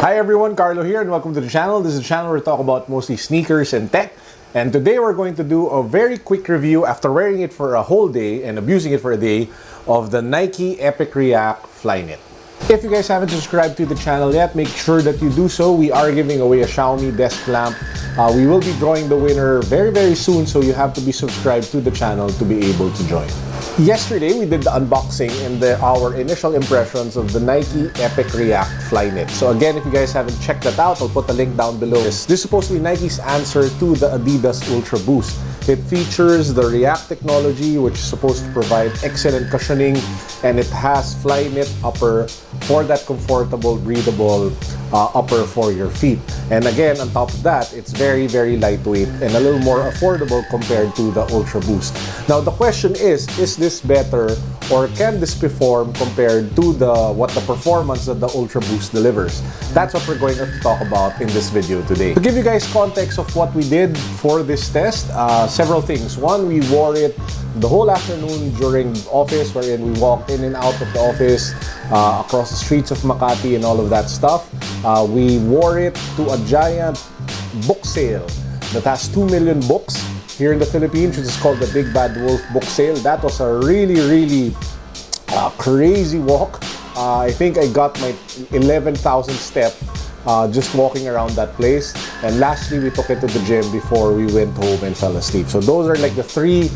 Hi everyone, Carlo here and welcome to the channel. This is a channel where we talk about mostly sneakers and tech. And today we're going to do a very quick review after wearing it for a whole day and abusing it for a day of the Nike Epic React Flyknit. If you guys haven't subscribed to the channel yet, make sure that you do so. We are giving away a Xiaomi desk lamp. We will be drawing the winner very soon, so you have to be subscribed to the channel to be able to join. Yesterday, we did the unboxing and our initial impressions of the Nike Epic React Flyknit. So again, if you guys haven't checked that out, I'll put the link down below. This is supposed to be Nike's answer to the Adidas Ultra Boost. It features the React technology, which is supposed to provide excellent cushioning, and it has Flyknit upper for that comfortable, breathable upper for your feet. And again, on top of that, it's very lightweight and a little more affordable compared to the Ultra Boost. Now, the question is this better or can this perform compared to what the performance that the Ultra Boost delivers? That's what we're going to talk about in this video today. To give you guys context of what we did for this test, several things. One, we wore it the whole afternoon during office, wherein we walked in and out of the office, across the streets of Makati and all of that stuff. We wore it to a giant book sale that has 2 million books here in the Philippines, which is called the Big Bad Wolf book sale. That was a really crazy walk. I think I got my 11,000 step just walking around that place. And lastly, we took it to the gym before we went home and fell asleep. So those are like the three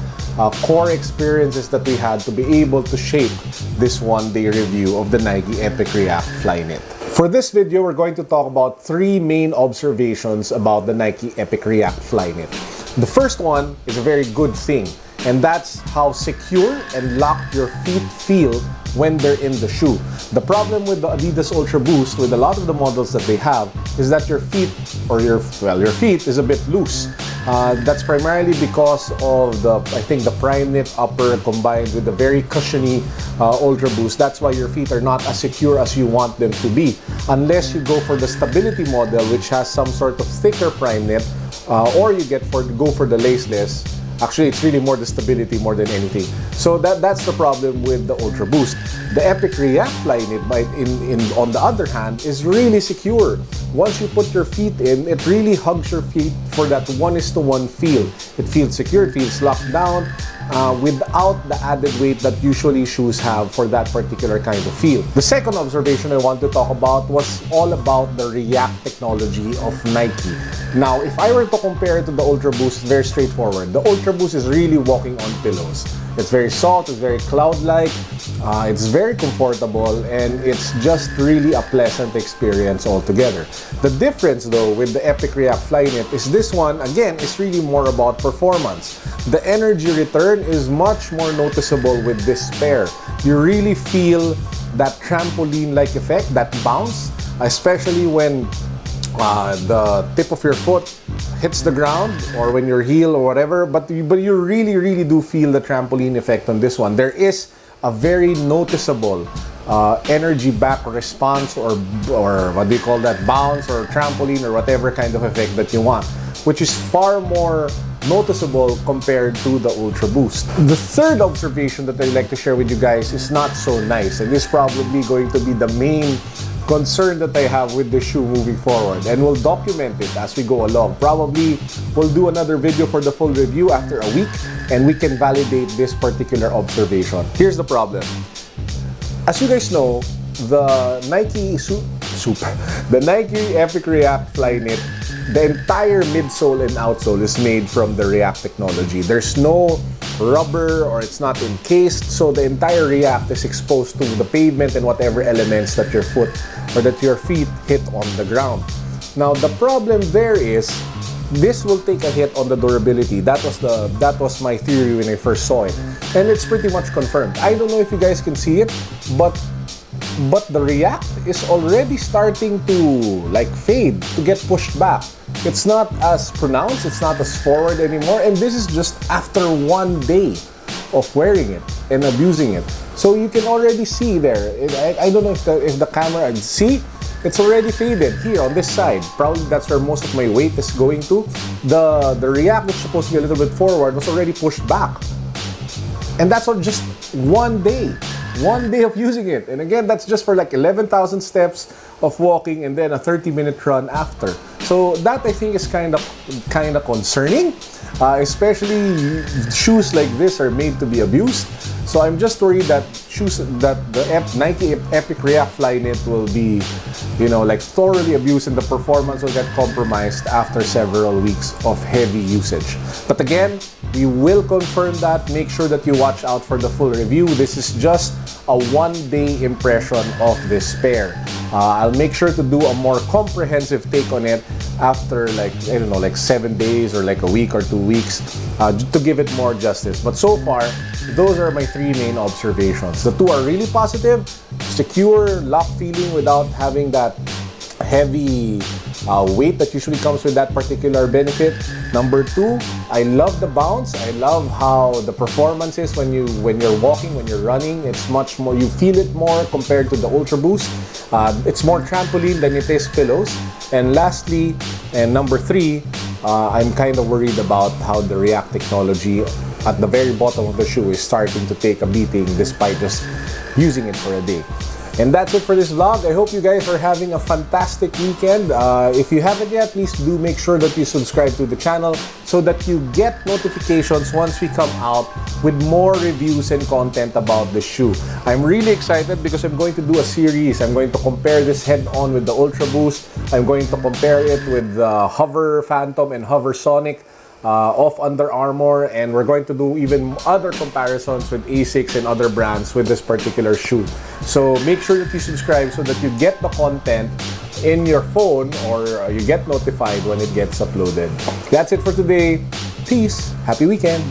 core experiences that we had to be able to shape this one-day review of the Nike Epic React Flyknit. For this video, we're going to talk about three main observations about the Nike Epic React Flyknit. The first one is a very good thing, and that's how secure and locked your feet feel when they're in the shoe. The problem with the Adidas Ultra Boost, with a lot of the models that they have, is that your feet, or your feet is a bit loose. That's primarily because of I think the Prime Knit upper combined with the very cushiony Ultra Boost. That's why your feet are not as secure as you want them to be. Unless you go for the stability model, which has some sort of thicker Prime Knit, or you go for the laceless. Actually, it's really more the stability more than anything. So that's the problem with the Ultra Boost. The Epic React Flyknit, on the other hand, is really secure. Once you put your feet in, it really hugs your feet for that 1:1 feel. It feels secure, it feels locked down, without the added weight that usually shoes have for that particular kind of feel. The second observation I want to talk about was all about the React technology of Nike. Now, if I were to compare it to the Ultra Boost, it's very straightforward. The Ultra Boost is really walking on pillows. It's very soft, it's very cloud-like, it's very comfortable, and it's just really a pleasant experience altogether. The difference though with the Epic React Flyknit is this one, again, is really more about performance. The energy return is much more noticeable with this pair. You really feel that trampoline-like effect, that bounce, especially when the tip of your foot hits the ground or when your heel or whatever, but you really do feel the trampoline effect on this one. There is a very noticeable energy back response or what do you call that, bounce or trampoline or whatever kind of effect that you want, which is far more noticeable compared to the Ultra Boost. The third observation that I'd like to share with you guys is not so nice, and this is probably going to be the main concern that I have with the shoe moving forward, and we'll document it as we go along. Probably we'll do another video for the full review after a week, and we can validate this particular observation. Here's the problem. As you guys know, the Nike Epic React Flyknit, the entire midsole and outsole is made from the React technology. There's no rubber or it's not encased, so the entire React is exposed to the pavement and whatever elements that your foot or that your feet hit on the ground. Now, the problem there is this will take a hit on the durability. That was my theory when I first saw it, and it's pretty much confirmed. I don't know if you guys can see it, but the React is already starting to like fade, to get pushed back. It's not as pronounced, it's not as forward anymore, and this is just after one day of wearing it and abusing it. So you can already see there. I don't know if the camera, see, it's already faded here on this side. Probably that's where most of my weight is going to. The React, which is supposed to be a little bit forward, was already pushed back. And that's on just one day. 1 day of using it. And again, that's just for like 11,000 steps of walking and then a 30-minute run after. So that I think is kind of concerning, especially shoes like this are made to be abused. So I'm just worried that the Nike Epic React Flyknit will be, like thoroughly abused and the performance will get compromised after several weeks of heavy usage. But again, we will confirm that. Make sure that you watch out for the full review. This is just a one-day impression of this pair. I'll make sure to do a more comprehensive take on it after like 7 days or like a week or 2 weeks to give it more justice. But so far, those are my 3 main observations. The 2 are really positive, secure, lock feeling without having that heavy weight that usually comes with that particular benefit. Number 2, I love the bounce. I love how the performance is when you're walking, when you're running. It's much more, you feel it more compared to the Ultra Boost. It's more trampoline than it is pillows. And lastly, and number 3, I'm kind of worried about how the React technology at the very bottom of the shoe is starting to take a beating despite just using it for a day. And that's it for this vlog. I hope you guys are having a fantastic weekend. If you haven't yet, please do make sure that you subscribe to the channel so that you get notifications once we come out with more reviews and content about the shoe. I'm really excited because I'm going to do a series. I'm going to compare this head-on with the Ultra Boost. I'm going to compare it with the Hover Phantom and Hover Sonic of Under Armour, and we're going to do even other comparisons with ASICs and other brands with this particular shoe. So make sure that you subscribe so that you get the content in your phone or you get notified when it gets uploaded. That's it for today. Peace. Happy weekend.